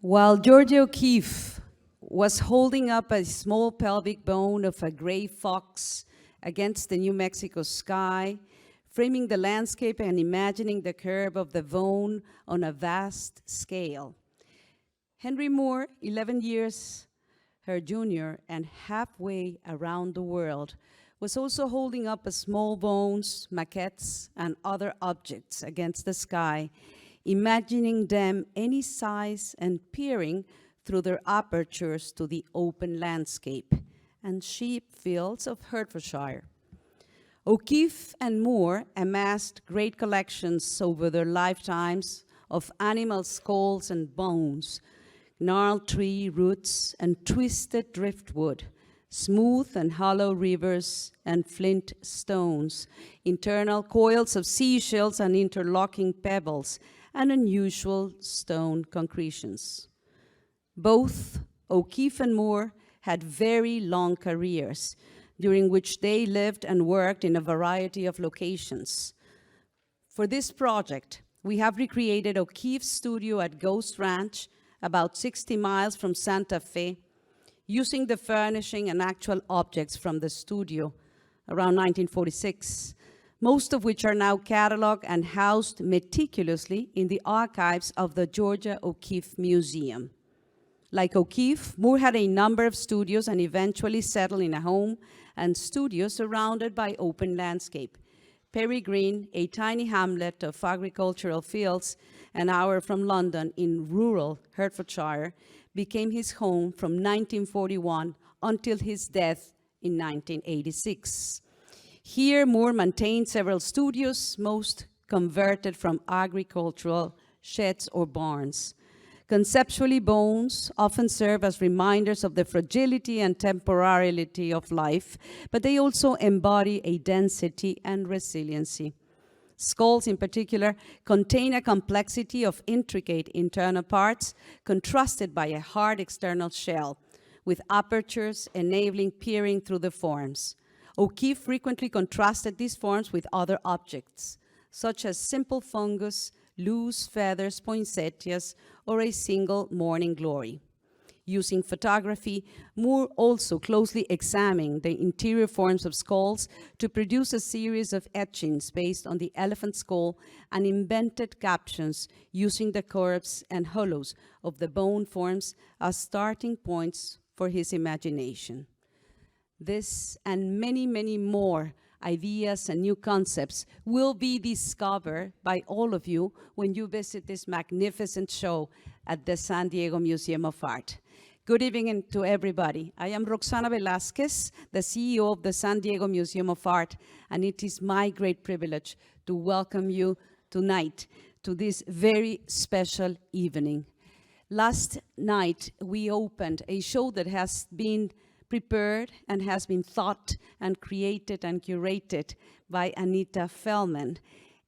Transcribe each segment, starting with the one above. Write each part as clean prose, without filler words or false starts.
While Georgia O'Keeffe was holding up a small pelvic bone of a gray fox against the New Mexico sky, framing the landscape and imagining the curve of the bone on a vast scale. Henry Moore, 11 years her junior and halfway around the world, was also holding up a small bones, maquettes, and other objects against the sky, imagining them any size and peering through their apertures to the open landscape and sheep fields of Hertfordshire. O'Keeffe and Moore amassed great collections over their lifetimes of animal skulls and bones, gnarled tree roots and twisted driftwood, smooth and hollow rivers and flint stones, internal coils of seashells and interlocking pebbles, and unusual stone concretions. Both O'Keeffe and Moore had very long careers, during which they lived and worked in a variety of locations. For this project, we have recreated O'Keeffe's studio at Ghost Ranch, about 60 miles from Santa Fe, using the furnishing and actual objects from the studio around 1946, most of which are now cataloged and housed meticulously in the archives of the Georgia O'Keeffe Museum. Like O'Keeffe, Moore had a number of studios and eventually settled in a home and studio surrounded by open landscape. Perry Green, a tiny hamlet of agricultural fields an hour from London in rural Hertfordshire, became his home from 1941 until his death in 1986. Here, Moore maintained several studios, most converted from agricultural sheds or barns. Conceptually, bones often serve as reminders of the fragility and temporality of life, but they also embody a density and resiliency. Skulls, in particular, contain a complexity of intricate internal parts contrasted by a hard external shell, with apertures enabling peering through the forms. O'Keeffe frequently contrasted these forms with other objects, such as simple fungus, loose feathers, poinsettias, or a single morning glory. Using photography, Moore also closely examined the interior forms of skulls to produce a series of etchings based on the elephant skull and invented captions using the curves and hollows of the bone forms as starting points for his imagination. This and many, many more ideas and new concepts will be discovered by all of you when you visit this magnificent show at the San Diego Museum of Art. Good evening to everybody. I am Roxana Velázquez, the CEO of the San Diego Museum of Art, and it is my great privilege to welcome you tonight to this very special evening. Last night, we opened a show that has been prepared and has been thought and created and curated by Anita Feldman.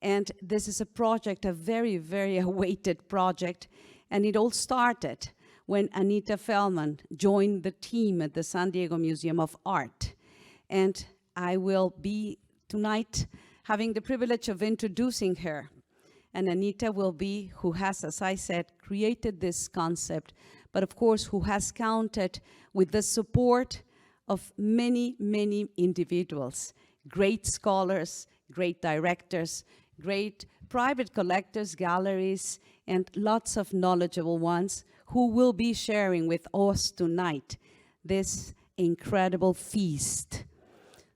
And this is a project, a very, very awaited project, and it all started when Anita Feldman joined the team at the San Diego Museum of Art. And I will be tonight having the privilege of introducing her. And Anita will be who has, as I said, created this concept, but of course who has counted with the support of many, many individuals, great scholars, great directors, great private collectors, galleries, and lots of knowledgeable ones who will be sharing with us tonight this incredible feast.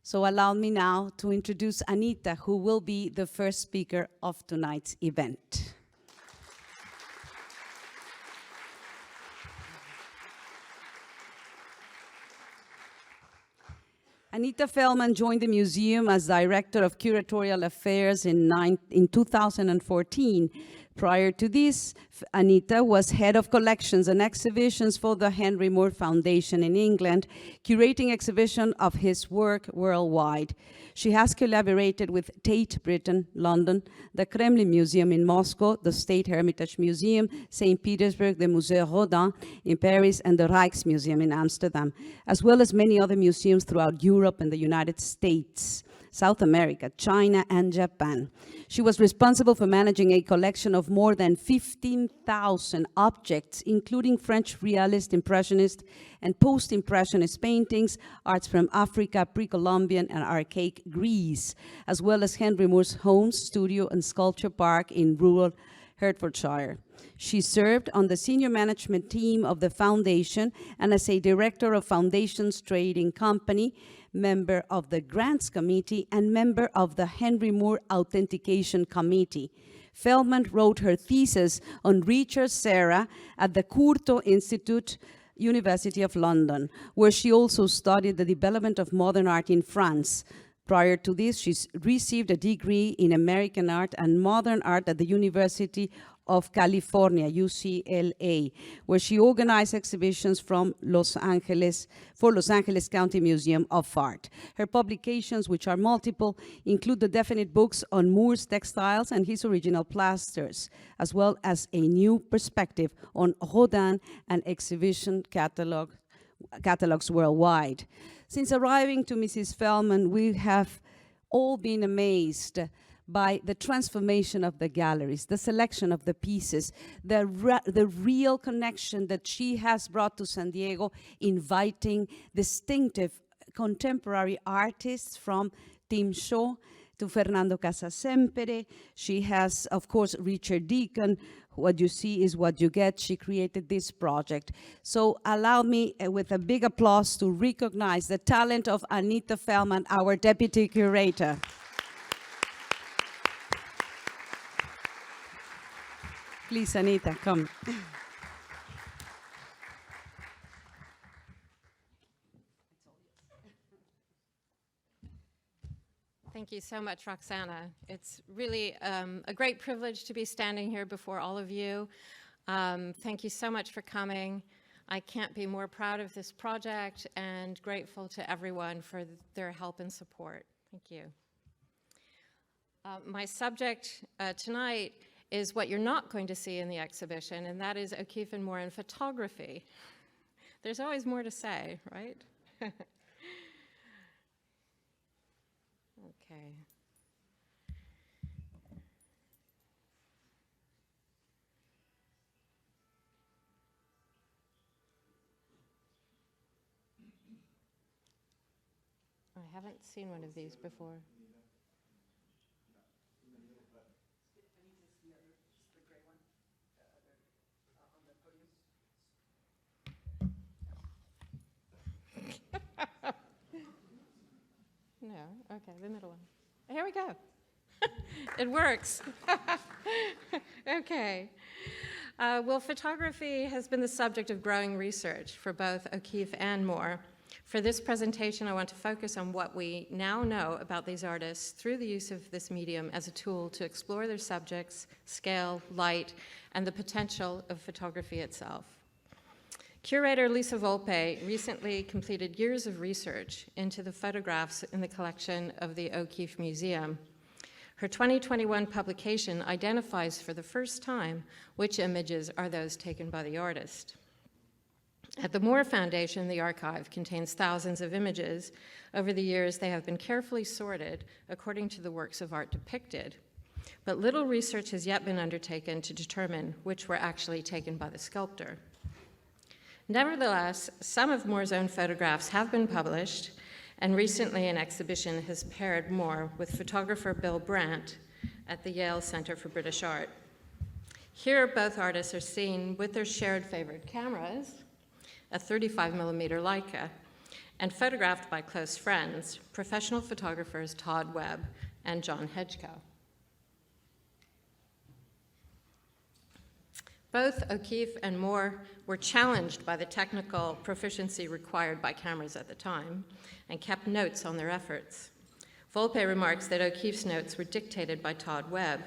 So allow me now to introduce Anita, who will be the first speaker of tonight's event. Anita Feldman joined the museum as Director of Curatorial Affairs in 2014. Prior to this, Anita was Head of Collections and Exhibitions for the Henry Moore Foundation in England, curating exhibition of his work worldwide. She has collaborated with Tate Britain, London, the Kremlin Museum in Moscow, the State Hermitage Museum, St. Petersburg, the Musée Rodin in Paris, and the Rijksmuseum in Amsterdam, as well as many other museums throughout Europe and the United States. South America, China, and Japan. She was responsible for managing a collection of more than 15,000 objects, including French Realist, Impressionist, and Post-Impressionist paintings, arts from Africa, pre-Columbian, and archaic Greece, as well as Henry Moore's home, studio, and sculpture park in rural Hertfordshire. She served on the senior management team of the foundation and as a director of Foundations Trading Company, member of the Grants Committee, and member of the Henry Moore Authentication Committee. Feldman wrote her thesis on Richard Serra at the Courtauld Institute, University of London, where she also studied the development of modern art in France. Prior to this, she received a degree in American art and modern art at the University of California, UCLA, where she organized exhibitions from Los Angeles County Museum of Art. Her publications, which are multiple, include the definite books on Moore's textiles and his original plasters, as well as a new perspective on Rodin and exhibition catalogs worldwide. Since arriving to Mrs. Feldman, we have all been amazed by the transformation of the galleries, the selection of the pieces, the real connection that she has brought to San Diego, inviting distinctive contemporary artists from Tim Shaw to Fernando Casasempere. She has, of course, Richard Deacon. What you see is what you get. She created this project. So allow me, with a big applause, to recognize the talent of Anita Feldman, our deputy curator. Please, Anita, come. Thank you so much, Roxana. It's really a great privilege to be standing here before all of you. Thank you so much for coming. I can't be more proud of this project and grateful to everyone for their help and support. Thank you. My subject tonight is what you're not going to see in the exhibition, and that is O'Keeffe and Moore in photography. There's always more to say, right? Okay. I haven't seen one of these before. No, okay, the middle one. Here we go. It works. Okay. Well, photography has been the subject of growing research for both O'Keeffe and Moore. For this presentation, I want to focus on what we now know about these artists through the use of this medium as a tool to explore their subjects, scale, light, and the potential of photography itself. Curator Lisa Volpe recently completed years of research into the photographs in the collection of the O'Keeffe Museum. Her 2021 publication identifies for the first time which images are those taken by the artist. At the Moore Foundation, the archive contains thousands of images. Over the years, they have been carefully sorted according to the works of art depicted. But little research has yet been undertaken to determine which were actually taken by the sculptor. Nevertheless, some of Moore's own photographs have been published, and recently an exhibition has paired Moore with photographer Bill Brandt at the Yale Center for British Art. Here, both artists are seen with their shared favorite cameras, a 35mm Leica, and photographed by close friends, professional photographers Todd Webb and John Hedgecoe. Both O'Keeffe and Moore were challenged by the technical proficiency required by cameras at the time and kept notes on their efforts. Volpe remarks that O'Keeffe's notes were dictated by Todd Webb,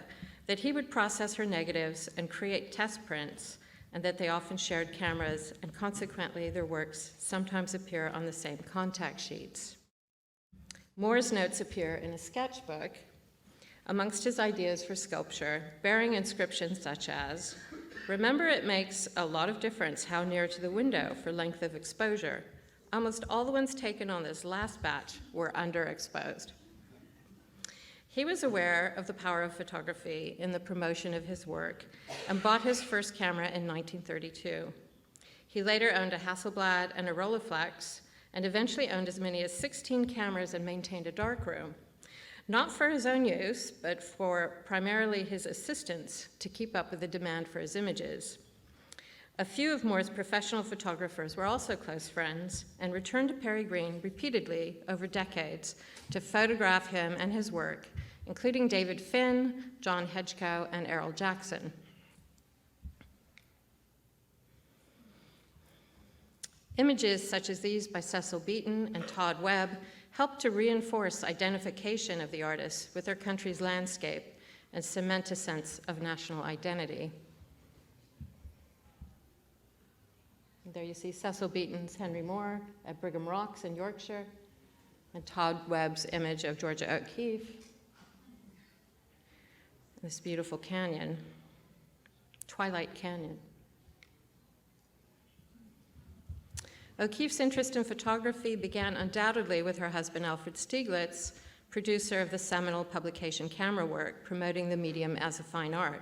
that he would process her negatives and create test prints, and that they often shared cameras, and consequently their works sometimes appear on the same contact sheets. Moore's notes appear in a sketchbook amongst his ideas for sculpture, bearing inscriptions such as, "Remember, it makes a lot of difference how near to the window for length of exposure. Almost all the ones taken on this last batch were underexposed." He was aware of the power of photography in the promotion of his work and bought his first camera in 1932. He later owned a Hasselblad and a Rolleiflex, and eventually owned as many as 16 cameras and maintained a darkroom, not for his own use, but for primarily his assistants to keep up with the demand for his images. A few of Moore's professional photographers were also close friends and returned to Perry Green repeatedly over decades to photograph him and his work, including David Finn, John Hedgecoe, and Errol Jackson. Images such as these by Cecil Beaton and Todd Webb helped to reinforce identification of the artists with their country's landscape and cement a sense of national identity. There you see Cecil Beaton's Henry Moore at Brigham Rocks in Yorkshire, and Todd Webb's image of Georgia O'Keeffe. This beautiful canyon, Twilight Canyon. O'Keeffe's interest in photography began undoubtedly with her husband Alfred Stieglitz, producer of the seminal publication Camera Work, promoting the medium as a fine art.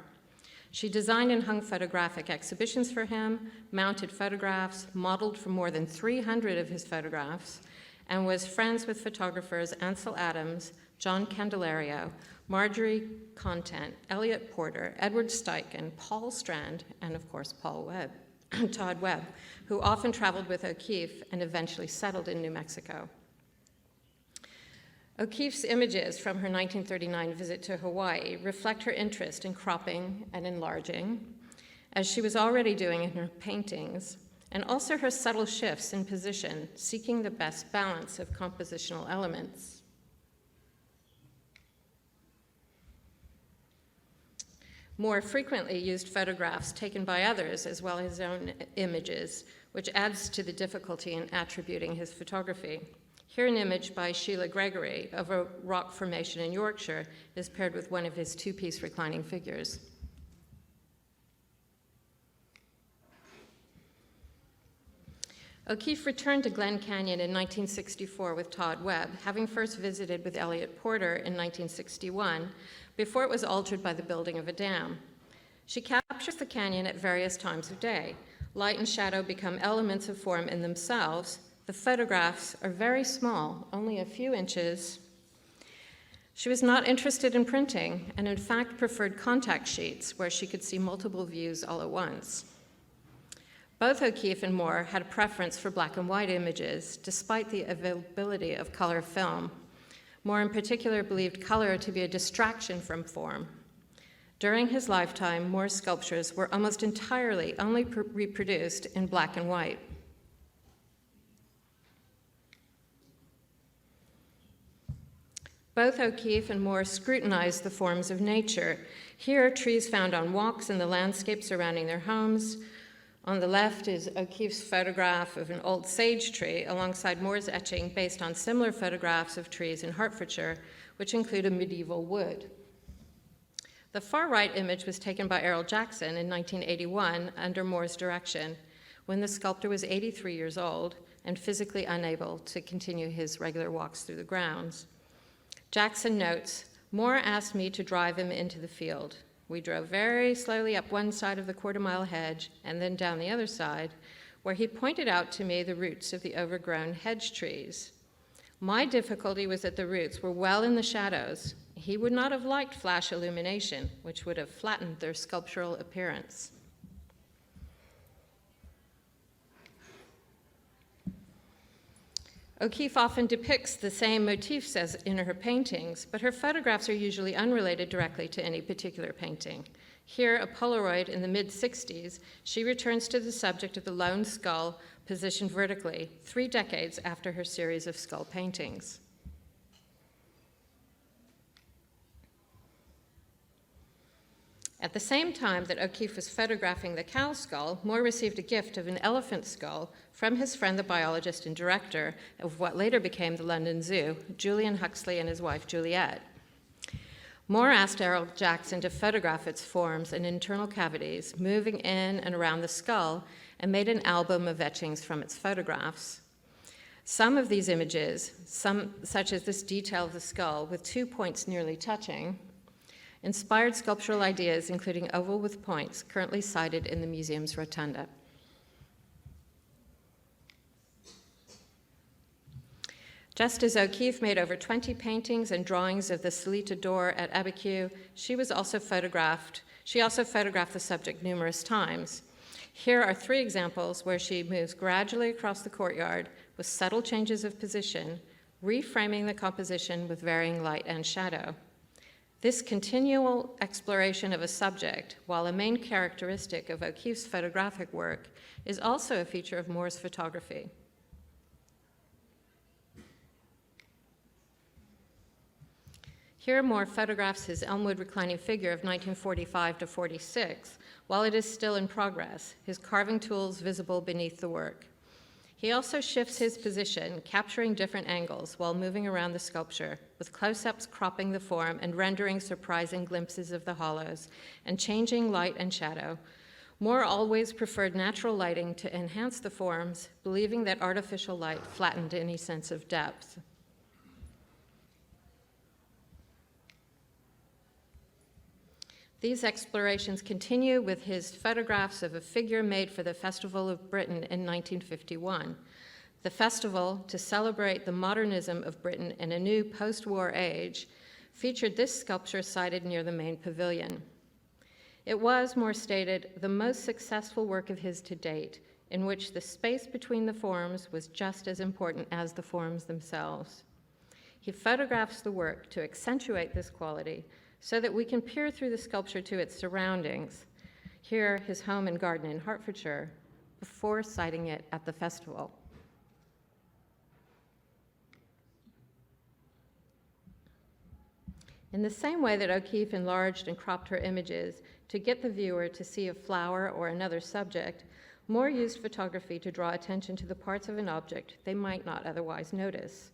She designed and hung photographic exhibitions for him, mounted photographs, modeled for more than 300 of his photographs, and was friends with photographers Ansel Adams, John Candelario, Marjorie Content, Elliot Porter, Edward Steichen, Paul Strand, and of course Todd Webb, who often traveled with O'Keeffe and eventually settled in New Mexico. O'Keeffe's images from her 1939 visit to Hawaii reflect her interest in cropping and enlarging, as she was already doing in her paintings, and also her subtle shifts in position, seeking the best balance of compositional elements. Moore frequently used photographs taken by others as well as his own images, which adds to the difficulty in attributing his photography. Here an image by Sheila Gregory of a rock formation in Yorkshire is paired with one of his two-piece reclining figures. O'Keeffe returned to Glen Canyon in 1964 with Todd Webb, having first visited with Elliot Porter in 1961, before it was altered by the building of a dam. She captures the canyon at various times of day. Light and shadow become elements of form in themselves. The photographs are very small, only a few inches. She was not interested in printing, and in fact preferred contact sheets where she could see multiple views all at once. Both O'Keeffe and Moore had a preference for black and white images, despite the availability of color film. Moore in particular believed color to be a distraction from form. During his lifetime, Moore's sculptures were almost entirely only reproduced in black and white. Both O'Keeffe and Moore scrutinized the forms of nature. Here, trees found on walks in the landscape surrounding their homes. On the left is O'Keeffe's photograph of an old sage tree alongside Moore's etching based on similar photographs of trees in Hertfordshire, which include a medieval wood. The far right image was taken by Errol Jackson in 1981 under Moore's direction, when the sculptor was 83 years old and physically unable to continue his regular walks through the grounds. Jackson notes, "Moore asked me to drive him into the field. We drove very slowly up one side of the quarter-mile hedge and then down the other side, where he pointed out to me the roots of the overgrown hedge trees. My difficulty was that the roots were well in the shadows. He would not have liked flash illumination, which would have flattened their sculptural appearance." O'Keeffe often depicts the same motifs as in her paintings, but her photographs are usually unrelated directly to any particular painting. Here, a Polaroid in the mid-60s, she returns to the subject of the lone skull positioned vertically, 3 decades after her series of skull paintings. At the same time that O'Keeffe was photographing the cow skull, Moore received a gift of an elephant skull from his friend, the biologist and director of what later became the London Zoo, Julian Huxley and his wife, Juliet. Moore asked Errol Jackson to photograph its forms and internal cavities, moving in and around the skull, and made an album of etchings from its photographs. Some of these images, such as this detail of the skull with 2 points nearly touching, inspired sculptural ideas, including oval with points, currently sited in the museum's rotunda. Just as O'Keeffe made over 20 paintings and drawings of the Salita door at Abiquiu, she also photographed the subject numerous times. Here are 3 examples where she moves gradually across the courtyard with subtle changes of position, reframing the composition with varying light and shadow. This continual exploration of a subject, while a main characteristic of O'Keeffe's photographic work, is also a feature of Moore's photography. Here Moore photographs his Elmwood reclining figure of 1945 to 46, while it is still in progress, his carving tools visible beneath the work. He also shifts his position, capturing different angles while moving around the sculpture, with close-ups cropping the form and rendering surprising glimpses of the hollows, and changing light and shadow. Moore always preferred natural lighting to enhance the forms, believing that artificial light flattened any sense of depth. These explorations continue with his photographs of a figure made for the Festival of Britain in 1951. The festival, to celebrate the modernism of Britain in a new post-war age, featured this sculpture sited near the main pavilion. It was, Moore stated, the most successful work of his to date, in which the space between the forms was just as important as the forms themselves. He photographs the work to accentuate this quality, so that we can peer through the sculpture to its surroundings, here his home and garden in Hertfordshire, before siting it at the festival. In the same way that O'Keeffe enlarged and cropped her images to get the viewer to see a flower or another subject, Moore used photography to draw attention to the parts of an object they might not otherwise notice.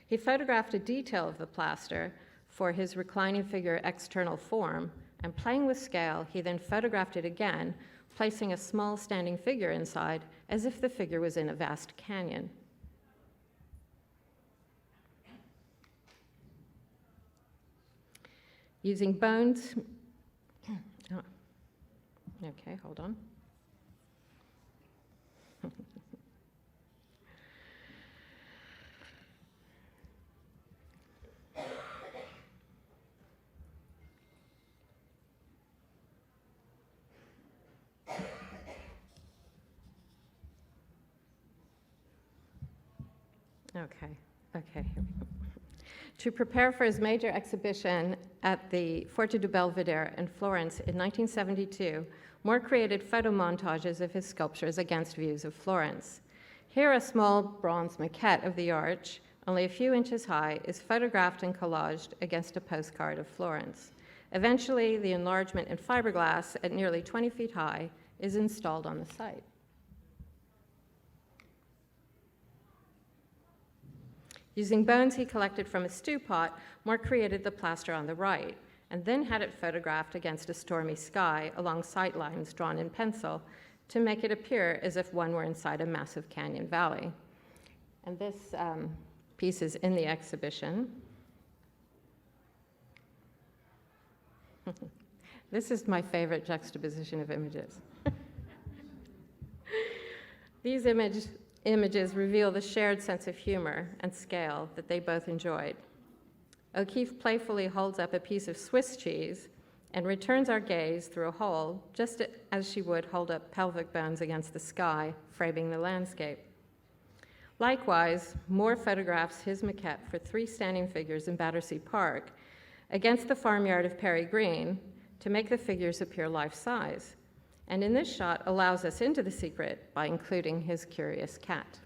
He photographed a detail of the plaster for his reclining figure external form, and playing with scale, he then photographed it again, placing a small standing figure inside as if the figure was in a vast canyon. Using bones, okay, hold on. Okay, here we go. To prepare for his major exhibition at the Forte di Belvedere in Florence in 1972, Moore created photo montages of his sculptures against views of Florence. Here, a small bronze maquette of the arch, only a few inches high, is photographed and collaged against a postcard of Florence. Eventually, the enlargement in fiberglass at nearly 20 feet high is installed on the site. Using bones he collected from a stew pot, Moore created the plaster on the right, and then had it photographed against a stormy sky along sight lines drawn in pencil to make it appear as if one were inside a massive canyon valley. And this piece is in the exhibition. This is my favorite juxtaposition of images. These images reveal the shared sense of humor and scale that they both enjoyed. O'Keeffe playfully holds up a piece of Swiss cheese and returns our gaze through a hole, just as she would hold up pelvic bones against the sky, framing the landscape. Likewise, Moore photographs his maquette for 3 standing figures in Battersea Park against the farmyard of Perry Green to make the figures appear life-size, and in this shot allows us into the secret by including his curious cat.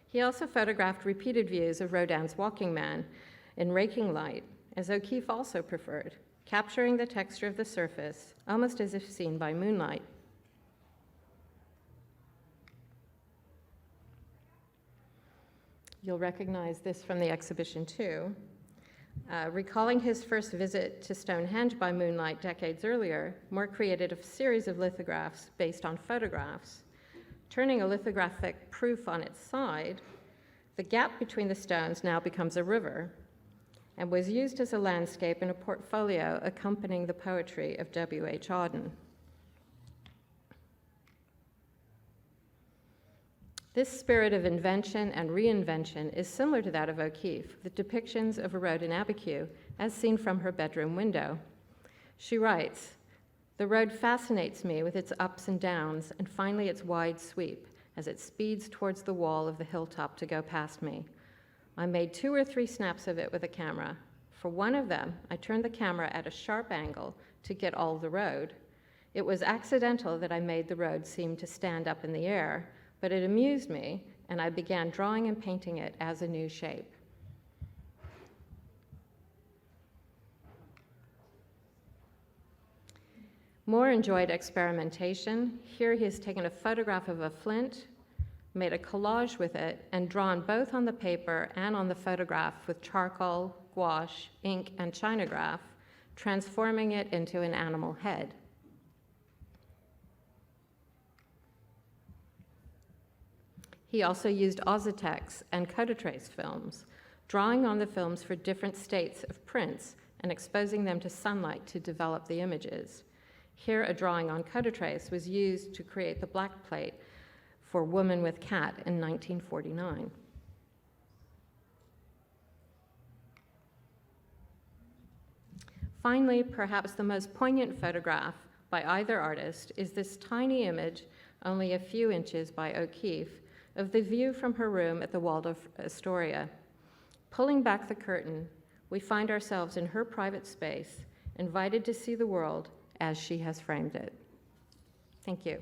He also photographed repeated views of Rodin's Walking Man in raking light, as O'Keeffe also preferred, capturing the texture of the surface almost as if seen by moonlight. You'll recognize this from the exhibition too. Recalling his first visit to Stonehenge by moonlight decades earlier, Moore created a series of lithographs based on photographs. Turning a lithographic proof on its side, the gap between the stones now becomes a river and was used as a landscape in a portfolio accompanying the poetry of W.H. Auden. This spirit of invention and reinvention is similar to that of O'Keeffe, with depictions of a road in Abiquiu as seen from her bedroom window. She writes, "The road fascinates me with its ups and downs and finally its wide sweep as it speeds towards the wall of the hilltop to go past me. I made 2 or 3 snaps of it with a camera. For one of them, I turned the camera at a sharp angle to get all the road. It was accidental that I made the road seem to stand up in the air, but it amused me, and I began drawing and painting it as a new shape." Moore enjoyed experimentation. Here he has taken a photograph of a flint, made a collage with it, and drawn both on the paper and on the photograph with charcoal, gouache, ink, and chinograph, transforming it into an animal head. He also used Ozitex and Codatrace films, drawing on the films for different states of prints and exposing them to sunlight to develop the images. Here, a drawing on Codatrace was used to create the black plate for Woman with Cat in 1949. Finally, perhaps the most poignant photograph by either artist is this tiny image, only a few inches by O'Keeffe, of the view from her room at the Waldorf Astoria. Pulling back the curtain, we find ourselves in her private space, invited to see the world as she has framed it. Thank you.